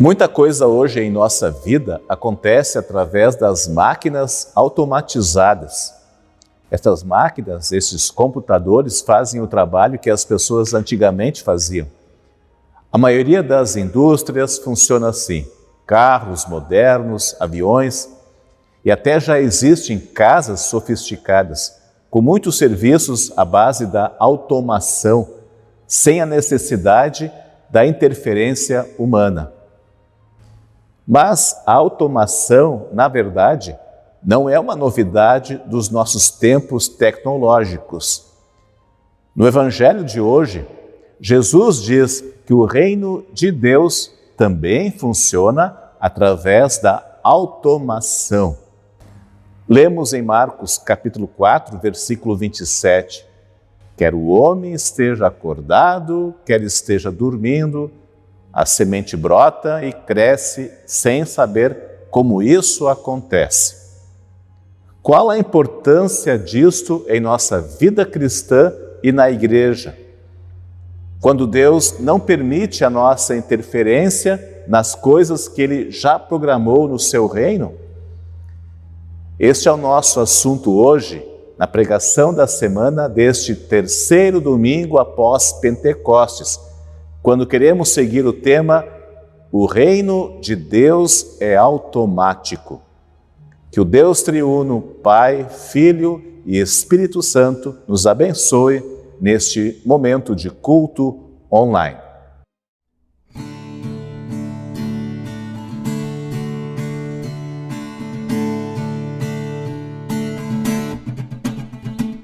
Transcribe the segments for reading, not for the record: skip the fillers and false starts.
Muita coisa hoje em nossa vida acontece através das máquinas automatizadas. Essas máquinas, esses computadores, fazem o trabalho que as pessoas antigamente faziam. A maioria das indústrias funciona assim: carros modernos, aviões, e até já existem casas sofisticadas, com muitos serviços à base da automação, sem a necessidade da interferência humana. Mas a automação, na verdade, não é uma novidade dos nossos tempos tecnológicos. No Evangelho de hoje, Jesus diz que o reino de Deus também funciona através da automação. Lemos em Marcos capítulo 4, versículo 27. Quer o homem esteja acordado, quer esteja dormindo, a semente brota e cresce sem saber como isso acontece. Qual a importância disto em nossa vida cristã e na igreja? Quando Deus não permite a nossa interferência nas coisas que Ele já programou no seu reino? Este é o nosso assunto hoje, na pregação da semana deste terceiro domingo após Pentecostes, quando queremos seguir o tema O Reino de Deus é automático. Que o Deus triuno, Pai, Filho e Espírito Santo nos abençoe neste momento de culto online.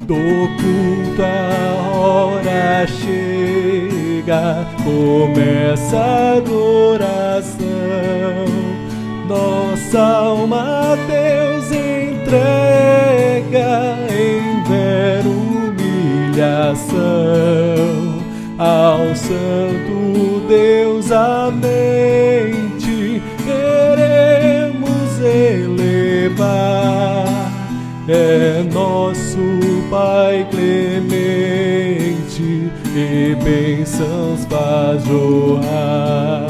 Do culto a hora chega, começa a adoração. Nossa alma a Deus entrega em vera humilhação. Ao Santo Deus a mente queremos elevar. É nosso Pai clemente e bênçãos faz jorrar.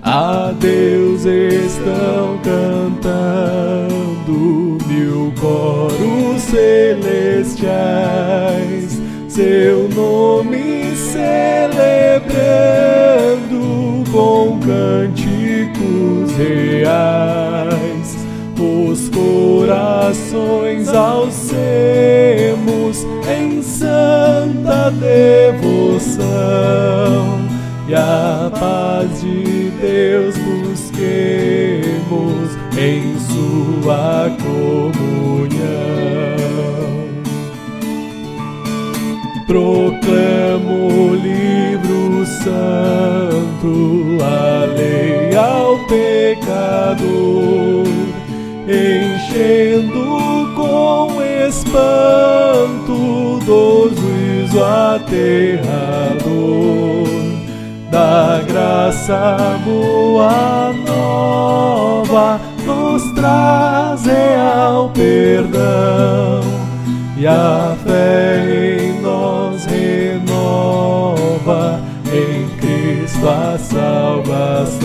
A Deus estão cantando mil coros celestiais, seu nome celebrando com cânticos reais. Os corações alcemos em santa devoção e a paz de Deus busquemos em sua comunhão. Proclamo o livro santo, a lei ao pecador, enchendo com espanto do juízo aterrador. Da graça boa nova nos traz real perdão, e a fé em nós renova, em Cristo a salvação.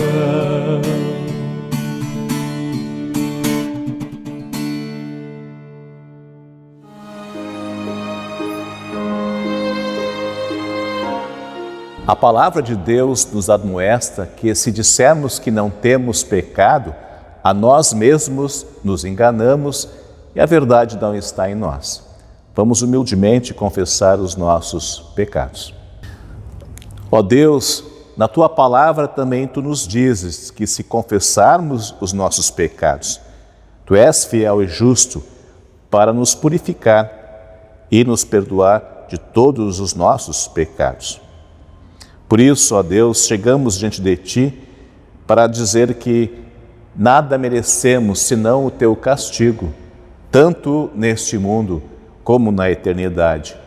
A palavra de Deus nos admoesta que, se dissermos que não temos pecado, a nós mesmos nos enganamos e a verdade não está em nós. Vamos humildemente confessar os nossos pecados. Ó Deus, na Tua palavra também Tu nos dizes que, se confessarmos os nossos pecados, Tu és fiel e justo para nos purificar e nos perdoar de todos os nossos pecados. Por isso, ó Deus, chegamos diante de Ti para dizer que nada merecemos senão o Teu castigo, tanto neste mundo como na eternidade.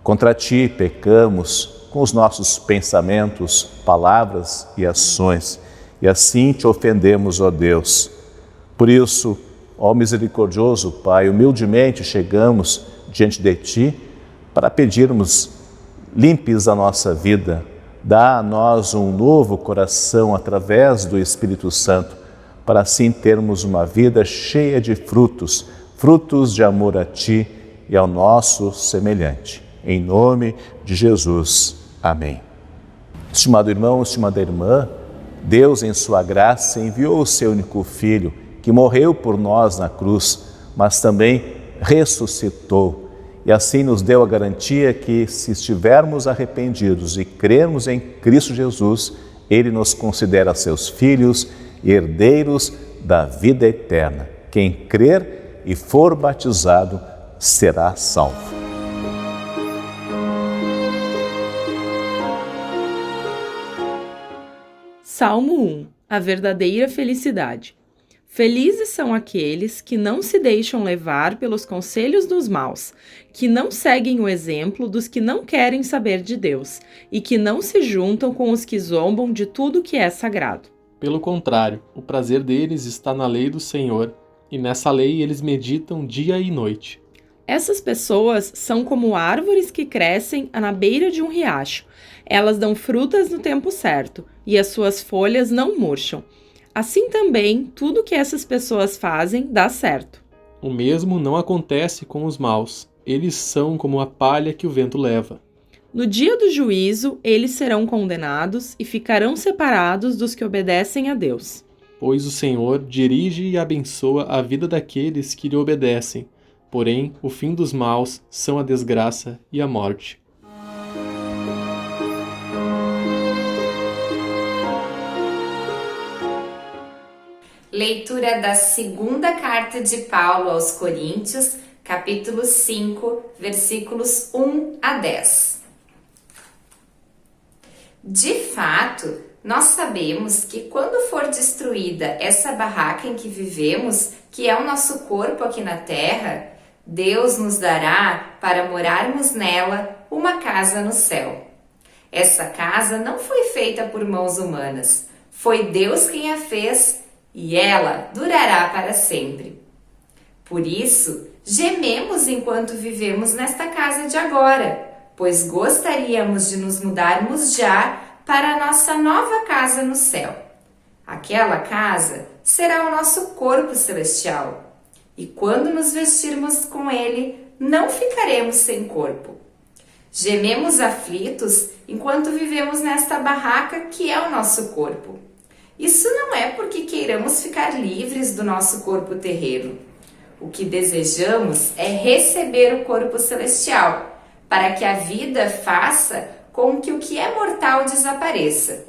Contra Ti pecamos, com os nossos pensamentos, palavras e ações, e assim te ofendemos, ó Deus. Por isso, ó misericordioso Pai, humildemente chegamos diante de Ti para pedirmos: limpes a nossa vida, dá a nós um novo coração através do Espírito Santo, para assim termos uma vida cheia de frutos, frutos de amor a Ti e ao nosso semelhante. Em nome de Jesus. Amém. Estimado irmão, estimada irmã, Deus, em sua graça, enviou o seu único Filho, que morreu por nós na cruz, mas também ressuscitou. E assim nos deu a garantia que, se estivermos arrependidos e crermos em Cristo Jesus, Ele nos considera seus filhos e herdeiros da vida eterna. Quem crer e for batizado será salvo. Salmo 1. A verdadeira felicidade. Felizes são aqueles que não se deixam levar pelos conselhos dos maus, que não seguem o exemplo dos que não querem saber de Deus e que não se juntam com os que zombam de tudo que é sagrado. Pelo contrário, o prazer deles está na lei do Senhor, e nessa lei eles meditam dia e noite. Essas pessoas são como árvores que crescem na beira de um riacho. Elas dão frutas no tempo certo e as suas folhas não murcham. Assim também, tudo que essas pessoas fazem dá certo. O mesmo não acontece com os maus. Eles são como a palha que o vento leva. No dia do juízo, eles serão condenados e ficarão separados dos que obedecem a Deus. Pois o Senhor dirige e abençoa a vida daqueles que lhe obedecem. Porém, o fim dos maus são a desgraça e a morte. Leitura da segunda carta de Paulo aos Coríntios, capítulo 5, versículos 1 a 10. De fato, nós sabemos que quando for destruída essa barraca em que vivemos, que é o nosso corpo aqui na terra, Deus nos dará, para morarmos nela, uma casa no céu. Essa casa não foi feita por mãos humanas, foi Deus quem a fez, e ela durará para sempre. Por isso, gememos enquanto vivemos nesta casa de agora, pois gostaríamos de nos mudarmos já para a nossa nova casa no céu. Aquela casa será o nosso corpo celestial, e quando nos vestirmos com ele, não ficaremos sem corpo. Gememos aflitos enquanto vivemos nesta barraca que é o nosso corpo. Isso não é porque queiramos ficar livres do nosso corpo terreno. O que desejamos é receber o corpo celestial, para que a vida faça com que o que é mortal desapareça.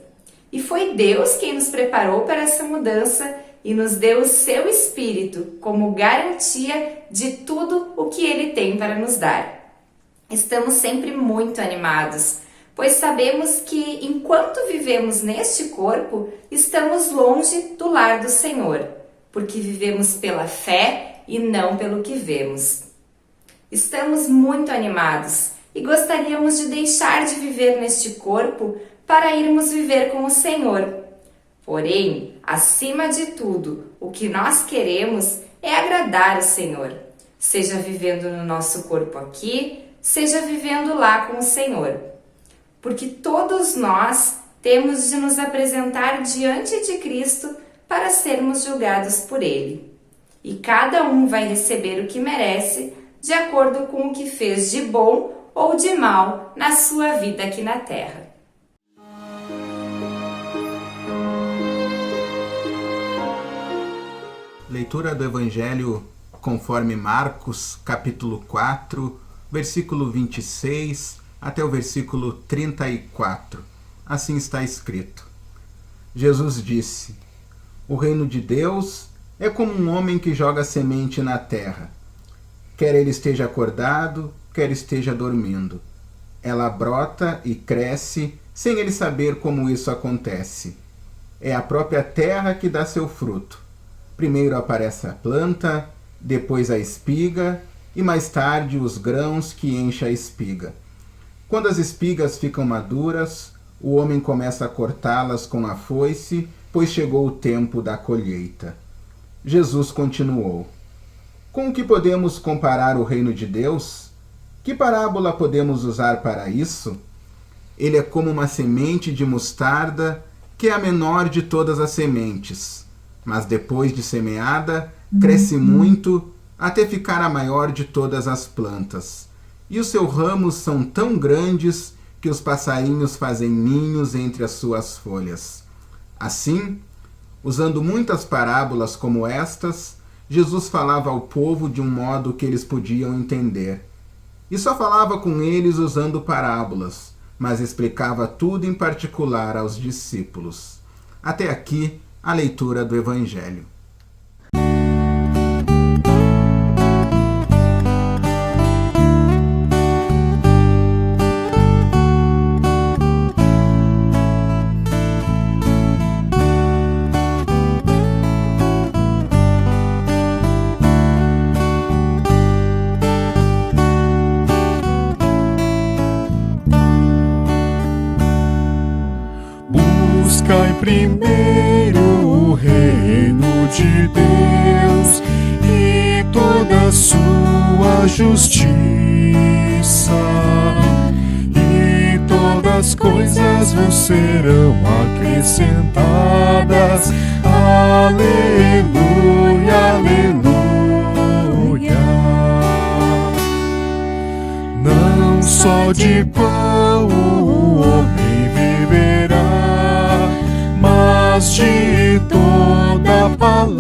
E foi Deus quem nos preparou para essa mudança e nos deu o seu Espírito como garantia de tudo o que Ele tem para nos dar. Estamos sempre muito animados, pois sabemos que, enquanto vivemos neste corpo, estamos longe do lar do Senhor, porque vivemos pela fé e não pelo que vemos. Estamos muito animados e gostaríamos de deixar de viver neste corpo para irmos viver com o Senhor. Porém, acima de tudo, o que nós queremos é agradar o Senhor, seja vivendo no nosso corpo aqui, seja vivendo lá com o Senhor. Porque todos nós temos de nos apresentar diante de Cristo para sermos julgados por Ele. E cada um vai receber o que merece, de acordo com o que fez de bom ou de mal na sua vida aqui na terra. Leitura do Evangelho conforme Marcos, capítulo 4, versículo 26 até o versículo 34. Assim está escrito. Jesus disse: O reino de Deus é como um homem que joga semente na terra. Quer ele esteja acordado, quer esteja dormindo. Ela brota e cresce sem ele saber como isso acontece. É a própria terra que dá seu fruto. Primeiro aparece a planta, depois a espiga e mais tarde os grãos que enchem a espiga. Quando as espigas ficam maduras, o homem começa a cortá-las com a foice, pois chegou o tempo da colheita. Jesus continuou: com o que podemos comparar o reino de Deus? Que parábola podemos usar para isso? Ele é como uma semente de mostarda, que é a menor de todas as sementes, mas depois de semeada, cresce muito até ficar a maior de todas as plantas. E os seus ramos são tão grandes que os passarinhos fazem ninhos entre as suas folhas. Assim, usando muitas parábolas como estas, Jesus falava ao povo de um modo que eles podiam entender. E só falava com eles usando parábolas, mas explicava tudo em particular aos discípulos. Até aqui, a leitura do Evangelho. Buscai primeiro o reino de Deus e toda a sua justiça, e todas as coisas vos serão acrescentadas. Aleluia, aleluia. Não só de pão o homem viverá, mas de toda palavra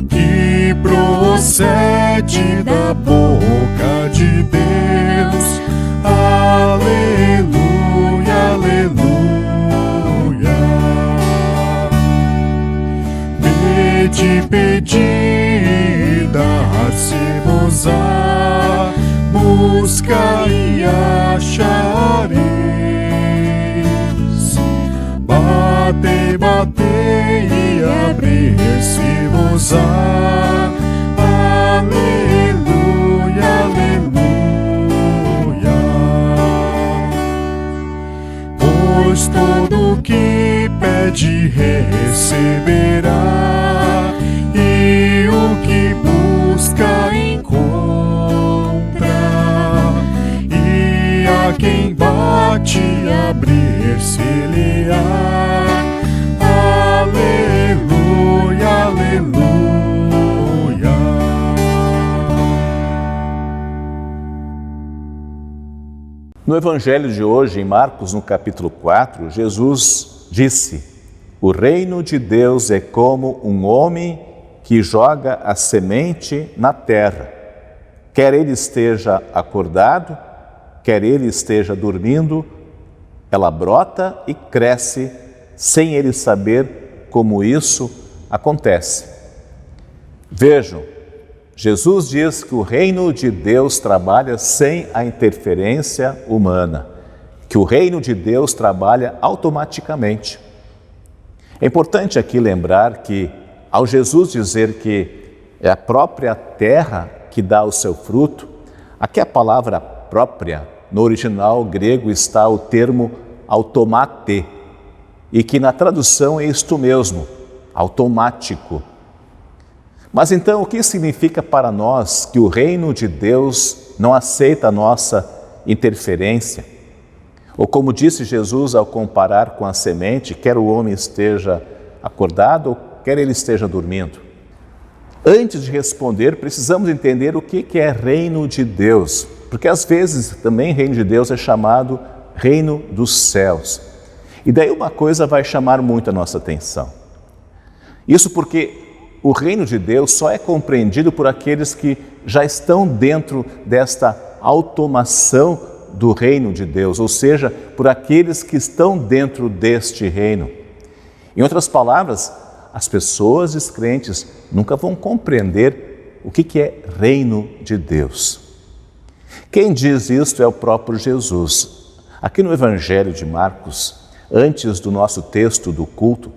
que procede da boca de Deus. Aleluia, aleluia. Pedi, pedi, dar-se-vos-á, busca e achareis. Batei, batei e abrir-se-vos-á. Aleluia, aleluia. Pois todo o que pede receberá, e o que busca encontra, e a quem bate abrir-se-lhe-á. Aleluia, aleluia. No Evangelho de hoje, em Marcos, no capítulo 4, Jesus disse: o reino de Deus é como um homem que joga a semente na terra. Quer ele esteja acordado, quer ele esteja dormindo, ela brota e cresce sem ele saber como isso acontece. Vejam, Jesus diz que o reino de Deus trabalha sem a interferência humana, que o reino de Deus trabalha automaticamente. É importante aqui lembrar que, ao Jesus dizer que é a própria terra que dá o seu fruto, aqui a palavra própria, no original grego está o termo automate, e que na tradução é isto mesmo, automático. Mas então o que significa para nós que o reino de Deus não aceita a nossa interferência? Ou como disse Jesus ao comparar com a semente, quer o homem esteja acordado ou quer ele esteja dormindo? Antes de responder, precisamos entender o que é reino de Deus, porque às vezes também reino de Deus é chamado reino dos céus. E daí uma coisa vai chamar muito a nossa atenção. Isso porque o reino de Deus só é compreendido por aqueles que já estão dentro desta automação do reino de Deus, ou seja, por aqueles que estão dentro deste reino. Em outras palavras, as pessoas descrentes nunca vão compreender o que é reino de Deus. Quem diz isto é o próprio Jesus. Aqui no Evangelho de Marcos, antes do nosso texto do culto,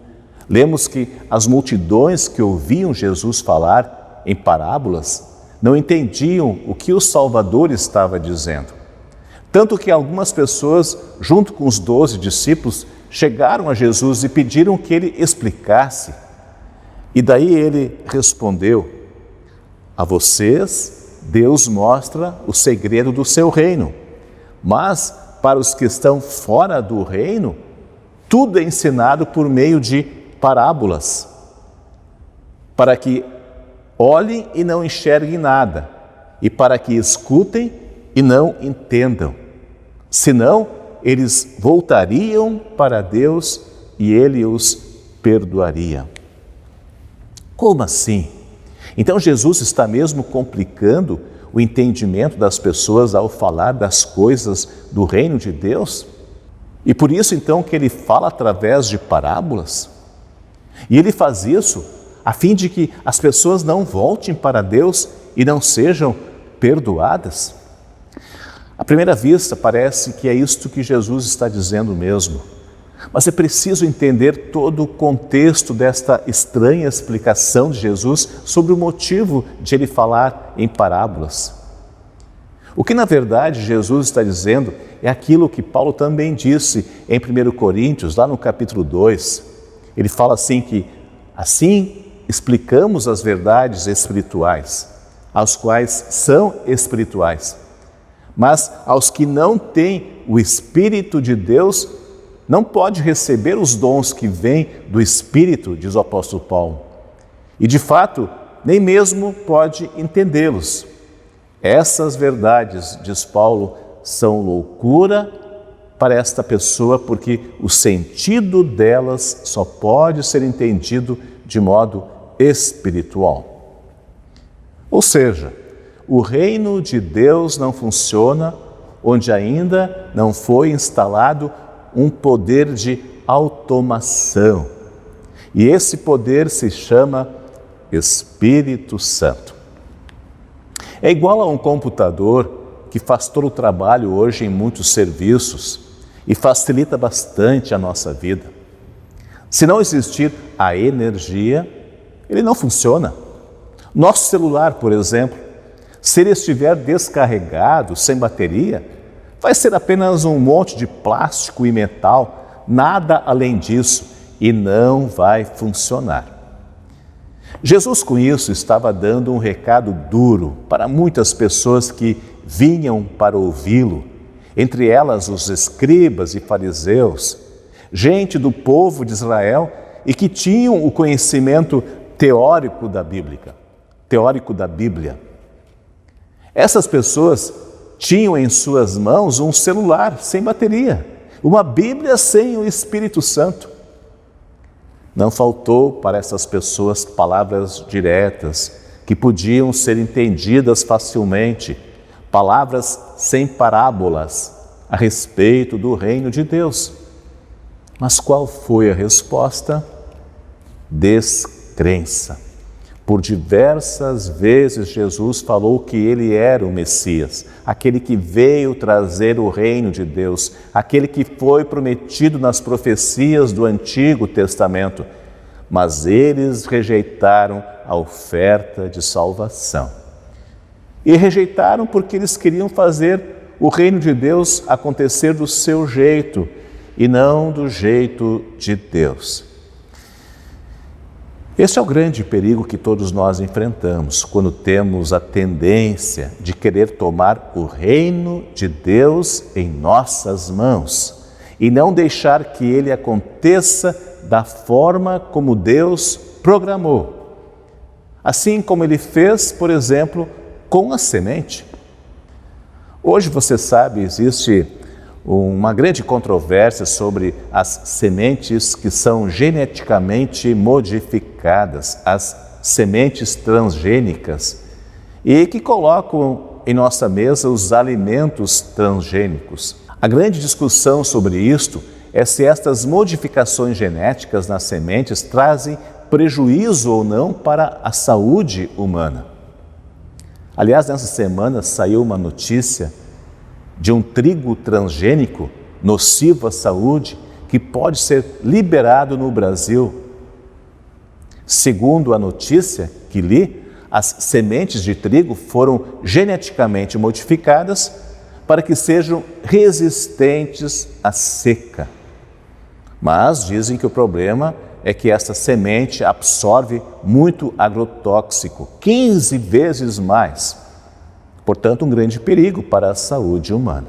lemos que as multidões que ouviam Jesus falar em parábolas não entendiam o que o Salvador estava dizendo. Tanto que algumas pessoas, junto com os 12 discípulos, chegaram a Jesus e pediram que ele explicasse. E daí ele respondeu: a vocês, Deus mostra o segredo do seu reino, mas para os que estão fora do reino, tudo é ensinado por meio de parábolas, para que olhem e não enxerguem nada, e para que escutem e não entendam. Senão, eles voltariam para Deus e Ele os perdoaria. Como assim? Então Jesus está mesmo complicando o entendimento das pessoas ao falar das coisas do reino de Deus? E por isso então que ele fala através de parábolas? E ele faz isso a fim de que as pessoas não voltem para Deus e não sejam perdoadas? À primeira vista parece que é isto que Jesus está dizendo mesmo. Mas é preciso entender todo o contexto desta estranha explicação de Jesus sobre o motivo de ele falar em parábolas. O que na verdade Jesus está dizendo é aquilo que Paulo também disse em 1 Coríntios, lá no capítulo 2. Ele fala assim que assim explicamos as verdades espirituais, aos quais são espirituais. Mas aos que não têm o Espírito de Deus, não pode receber os dons que vêm do Espírito, diz o apóstolo Paulo. E de fato, nem mesmo pode entendê-los. Essas verdades, diz Paulo, são loucura para esta pessoa, porque o sentido delas só pode ser entendido de modo espiritual. Ou seja, o reino de Deus não funciona onde ainda não foi instalado um poder de automação. E esse poder se chama Espírito Santo. É igual a um computador que faz todo o trabalho hoje em muitos serviços e facilita bastante a nossa vida. Se não existir a energia, ele não funciona. Nosso celular, por exemplo, se ele estiver descarregado, sem bateria, vai ser apenas um monte de plástico e metal, nada além disso, e não vai funcionar. Jesus, com isso, estava dando um recado duro para muitas pessoas que vinham para ouvi-lo, entre elas os escribas e fariseus, gente do povo de Israel e que tinham o conhecimento teórico da Bíblia. Essas pessoas tinham em suas mãos um celular sem bateria, uma Bíblia sem o Espírito Santo. Não faltou para essas pessoas palavras diretas, que podiam ser entendidas facilmente, palavras sem parábolas a respeito do reino de Deus. Mas qual foi a resposta? Descrença. Por diversas vezes Jesus falou que ele era o Messias, aquele que veio trazer o reino de Deus, aquele que foi prometido nas profecias do Antigo Testamento, mas eles rejeitaram a oferta de salvação. E rejeitaram porque eles queriam fazer o reino de Deus acontecer do seu jeito e não do jeito de Deus. Este é o grande perigo que todos nós enfrentamos quando temos a tendência de querer tomar o reino de Deus em nossas mãos e não deixar que ele aconteça da forma como Deus programou. Assim como ele fez, por exemplo, com a semente. Hoje, você sabe, existe uma grande controvérsia sobre as sementes que são geneticamente modificadas, as sementes transgênicas, e que colocam em nossa mesa os alimentos transgênicos. A grande discussão sobre isto é se estas modificações genéticas nas sementes trazem prejuízo ou não para a saúde humana. Aliás, nessa semana saiu uma notícia de um trigo transgênico nocivo à saúde que pode ser liberado no Brasil. Segundo a notícia que li, as sementes de trigo foram geneticamente modificadas para que sejam resistentes à seca. Mas dizem que o problema é que essa semente absorve muito agrotóxico, 15 vezes mais. Portanto, um grande perigo para a saúde humana.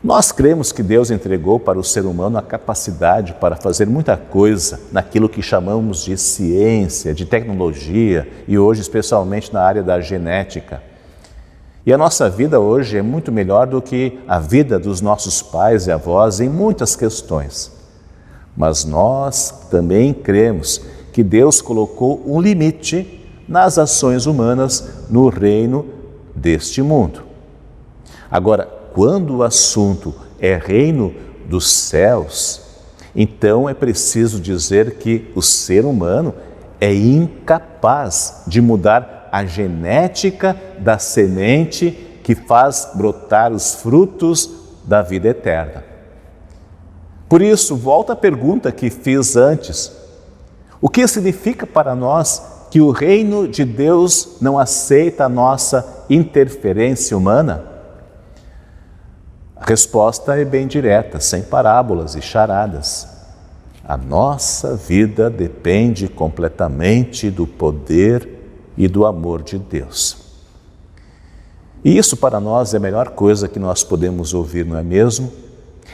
Nós cremos que Deus entregou para o ser humano a capacidade para fazer muita coisa naquilo que chamamos de ciência, de tecnologia e hoje especialmente na área da genética. E a nossa vida hoje é muito melhor do que a vida dos nossos pais e avós em muitas questões. Mas nós também cremos que Deus colocou um limite nas ações humanas no reino deste mundo. Agora, quando o assunto é reino dos céus, então é preciso dizer que o ser humano é incapaz de mudar a genética da semente que faz brotar os frutos da vida eterna. Por isso, volta à pergunta que fiz antes. O que significa para nós que o reino de Deus não aceita a nossa interferência humana? A resposta é bem direta, sem parábolas e charadas. A nossa vida depende completamente do poder e do amor de Deus. E isso para nós é a melhor coisa que nós podemos ouvir, não é mesmo?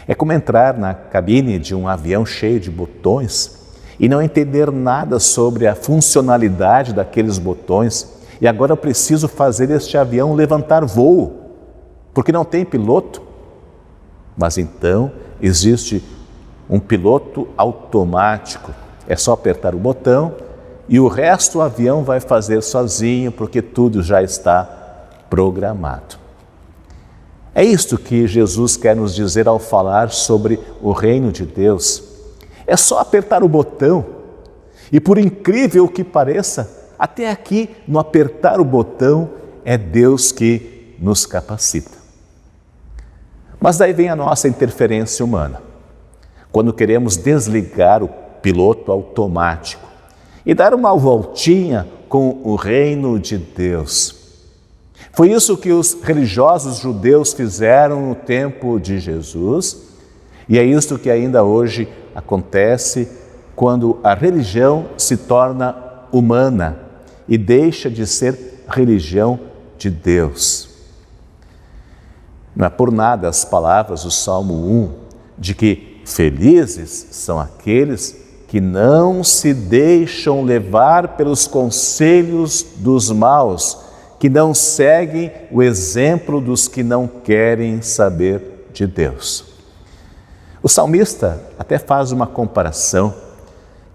É como entrar na cabine de um avião cheio de botões e não entender nada sobre a funcionalidade daqueles botões. E agora eu preciso fazer este avião levantar voo, porque não tem piloto. Mas então existe um piloto automático. É só apertar o botão e o resto o avião vai fazer sozinho, porque tudo já está programado. É isto que Jesus quer nos dizer ao falar sobre o reino de Deus. É só apertar o botão. E por incrível que pareça, até aqui, no apertar o botão, é Deus que nos capacita. Mas daí vem a nossa interferência humana. Quando queremos desligar o piloto automático e dar uma voltinha com o reino de Deus. Foi isso que os religiosos judeus fizeram no tempo de Jesus, e é isso que ainda hoje acontece quando a religião se torna humana e deixa de ser religião de Deus. Não é por nada as palavras do Salmo 1 de que felizes são aqueles que não se deixam levar pelos conselhos dos maus, que não seguem o exemplo dos que não querem saber de Deus. O salmista até faz uma comparação,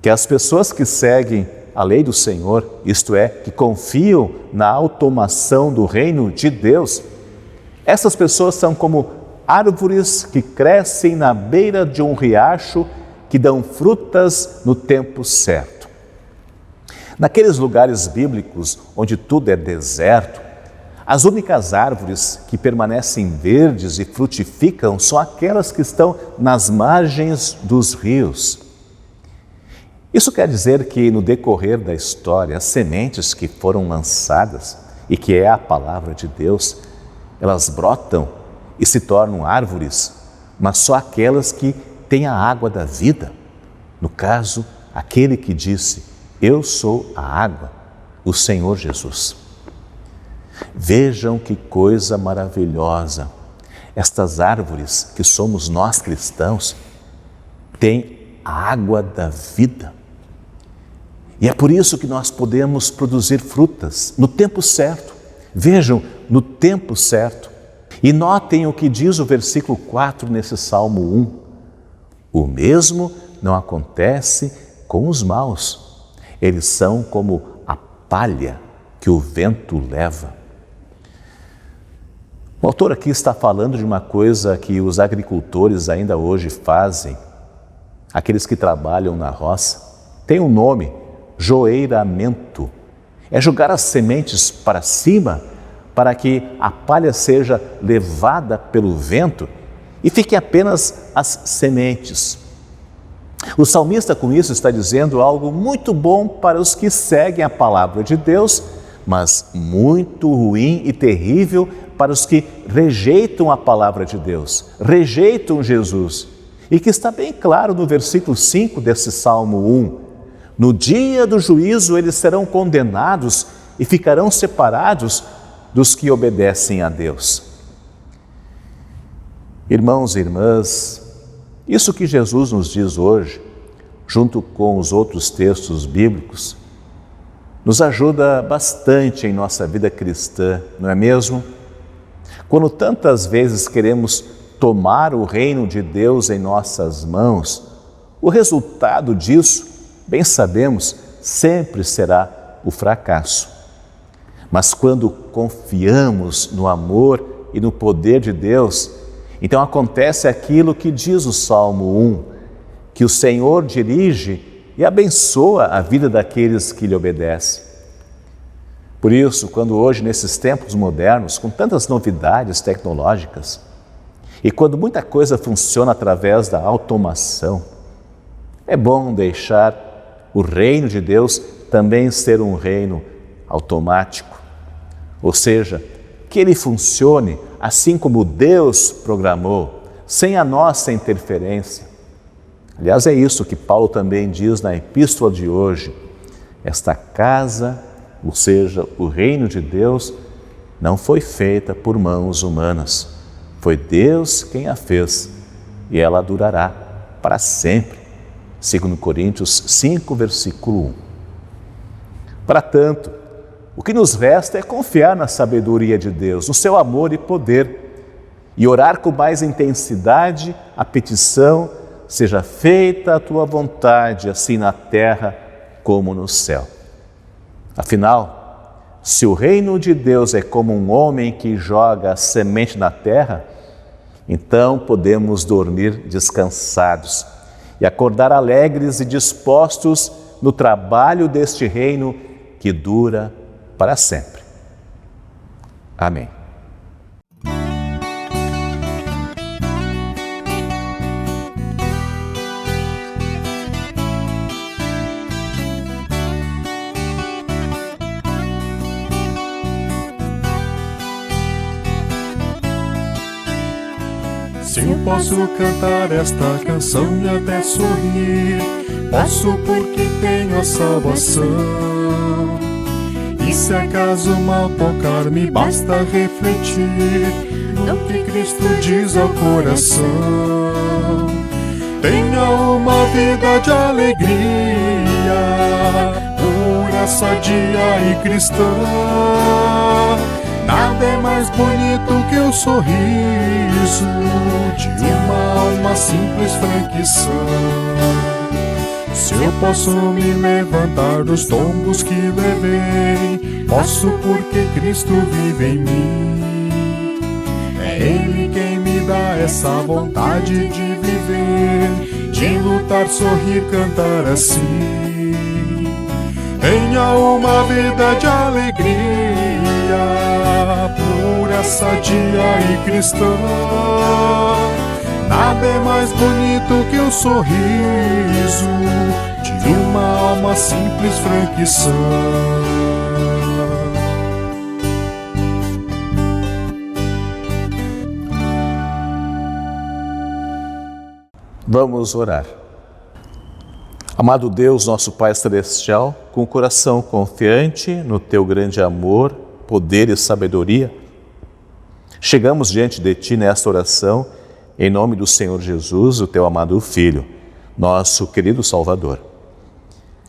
que as pessoas que seguem a lei do Senhor, isto é, que confiam na automação do reino de Deus, essas pessoas são como árvores que crescem na beira de um riacho, que dão frutas no tempo certo. Naqueles lugares bíblicos onde tudo é deserto, as únicas árvores que permanecem verdes e frutificam são aquelas que estão nas margens dos rios. Isso quer dizer que no decorrer da história, as sementes que foram lançadas e que é a palavra de Deus, elas brotam e se tornam árvores, mas só aquelas que têm a água da vida. No caso, aquele que disse: eu sou a água, o Senhor Jesus. Vejam que coisa maravilhosa. Estas árvores que somos nós cristãos têm a água da vida. E é por isso que nós podemos produzir frutas no tempo certo. Vejam, no tempo certo. E notem o que diz o versículo 4 nesse Salmo 1. O mesmo não acontece com os maus. Eles são como a palha que o vento leva. O autor aqui está falando de uma coisa que os agricultores ainda hoje fazem. Aqueles que trabalham na roça. Tem um nome: joeiramento. É jogar as sementes para cima para que a palha seja levada pelo vento e fiquem apenas as sementes. O salmista com isso está dizendo algo muito bom para os que seguem a palavra de Deus, mas muito ruim e terrível para os que rejeitam a palavra de Deus, rejeitam Jesus. E que está bem claro no versículo 5 desse Salmo 1. No dia do juízo eles serão condenados e ficarão separados dos que obedecem a Deus. Irmãos e irmãs, isso que Jesus nos diz hoje, junto com os outros textos bíblicos, nos ajuda bastante em nossa vida cristã, não é mesmo? Quando tantas vezes queremos tomar o reino de Deus em nossas mãos, o resultado disso, bem sabemos, sempre será o fracasso. Mas quando confiamos no amor e no poder de Deus, então acontece aquilo que diz o Salmo 1, que o Senhor dirige e abençoa a vida daqueles que lhe obedecem. Por isso, quando hoje, nesses tempos modernos, com tantas novidades tecnológicas, e quando muita coisa funciona através da automação, é bom deixar o reino de Deus também ser um reino automático. Ou seja, que ele funcione assim como Deus programou, sem a nossa interferência. Aliás, é isso que Paulo também diz na epístola de hoje. Esta casa, ou seja, o reino de Deus, não foi feita por mãos humanas. Foi Deus quem a fez e ela durará para sempre. 2 Coríntios 5, versículo 1. Para tanto, o que nos resta é confiar na sabedoria de Deus, no seu amor e poder, e orar com mais intensidade a petição: seja feita a tua vontade, assim na terra como no céu. Afinal, se o reino de Deus é como um homem que joga a semente na terra, então podemos dormir descansados e acordar alegres e dispostos no trabalho deste reino que dura para sempre. Amém. Se eu posso cantar esta canção e até sorrir, posso porque tenho a salvação. E se acaso mal tocar-me, basta refletir no que Cristo diz ao coração. Tenha uma vida de alegria, pura, sadia e cristã. Nada é mais bonito que o sorriso de uma alma simples, franca e sã. Se eu posso me levantar dos tombos que levei, posso porque Cristo vive em mim. É Ele quem me dá essa vontade de viver, de lutar, sorrir, cantar assim. Tenha uma vida de alegria, pura, sadia e cristã. Nada é mais bonito que o sorriso de uma alma simples, franca e sã. Vamos orar. Amado Deus, nosso Pai Celestial, com o coração confiante no Teu grande amor, poder e sabedoria, chegamos diante de Ti nesta oração, em nome do Senhor Jesus, o Teu amado Filho, nosso querido Salvador.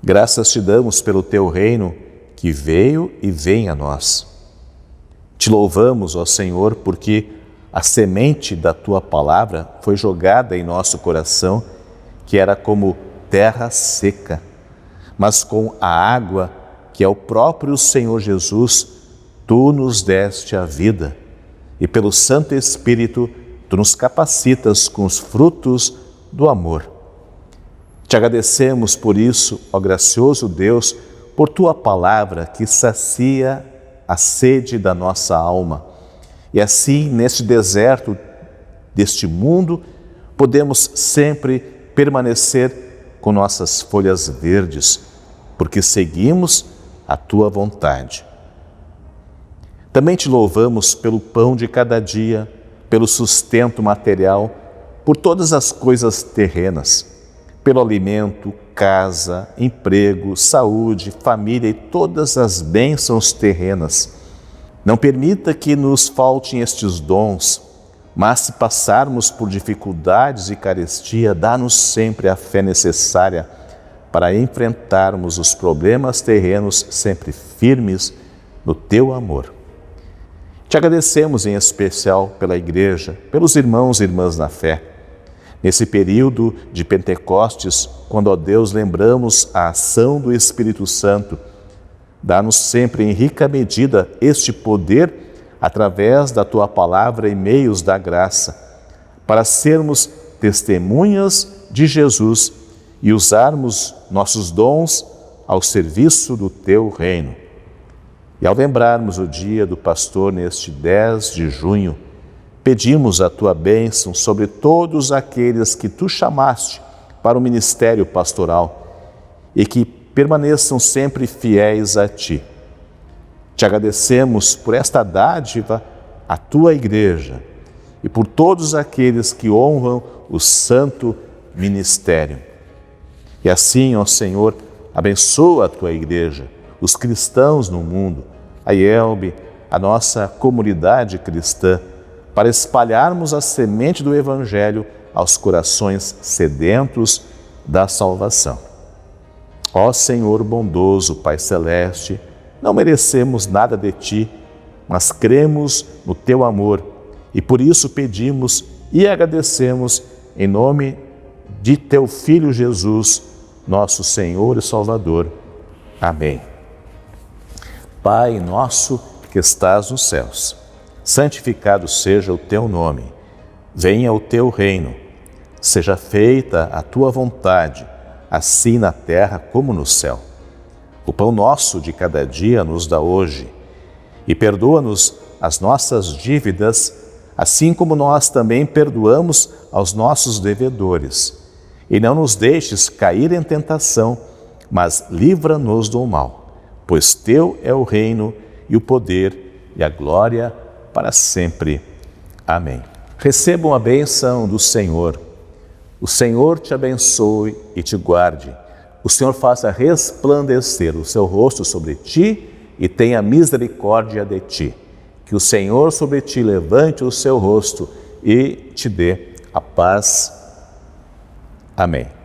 Graças Te damos pelo Teu reino que veio e vem a nós. Te louvamos, ó Senhor, porque a semente da Tua palavra foi jogada em nosso coração, que era como terra seca, mas com a água que é o próprio Senhor Jesus, Tu nos deste a vida e pelo Santo Espírito Tu nos capacitas com os frutos do amor. Te agradecemos por isso, ó gracioso Deus, por Tua palavra que sacia a sede da nossa alma. E assim, neste deserto deste mundo, podemos sempre permanecer com nossas folhas verdes, porque seguimos a tua vontade. Também te louvamos pelo pão de cada dia, pelo sustento material, por todas as coisas terrenas, pelo alimento, casa, emprego, saúde, família e todas as bênçãos terrenas. Não permita que nos faltem estes dons, mas se passarmos por dificuldades e carestia, dá-nos sempre a fé necessária para enfrentarmos os problemas terrenos sempre firmes no teu amor. Te agradecemos em especial pela igreja, pelos irmãos e irmãs na fé. Nesse período de Pentecostes, quando, ó Deus, lembramos a ação do Espírito Santo, dá-nos sempre em rica medida este poder através da tua palavra e meios da graça, para sermos testemunhas de Jesus e usarmos nossos dons ao serviço do teu reino. E ao lembrarmos o dia do pastor neste 10 de junho, pedimos a tua bênção sobre todos aqueles que tu chamaste para o ministério pastoral e que permaneçam sempre fiéis a ti. Te agradecemos por esta dádiva à tua igreja e por todos aqueles que honram o santo ministério. E assim, ó Senhor, abençoa a tua igreja, os cristãos no mundo, a IELB, a nossa comunidade cristã, para espalharmos a semente do Evangelho aos corações sedentos da salvação. Ó Senhor bondoso, Pai Celeste, não merecemos nada de Ti, mas cremos no Teu amor e por isso pedimos e agradecemos em nome de Teu Filho Jesus, nosso Senhor e Salvador. Amém. Pai nosso que estás nos céus, santificado seja o Teu nome. Venha o Teu reino. Seja feita a Tua vontade, assim na terra como no céu. O pão nosso de cada dia nos dá hoje. E perdoa-nos as nossas dívidas, assim como nós também perdoamos aos nossos devedores. E não nos deixes cair em tentação, mas livra-nos do mal. Pois Teu é o reino e o poder e a glória para sempre. Amém. Recebam a bênção do Senhor. O Senhor te abençoe e te guarde. O Senhor faça resplandecer o seu rosto sobre ti e tenha misericórdia de ti. Que o Senhor sobre ti levante o seu rosto e te dê a paz. Amém.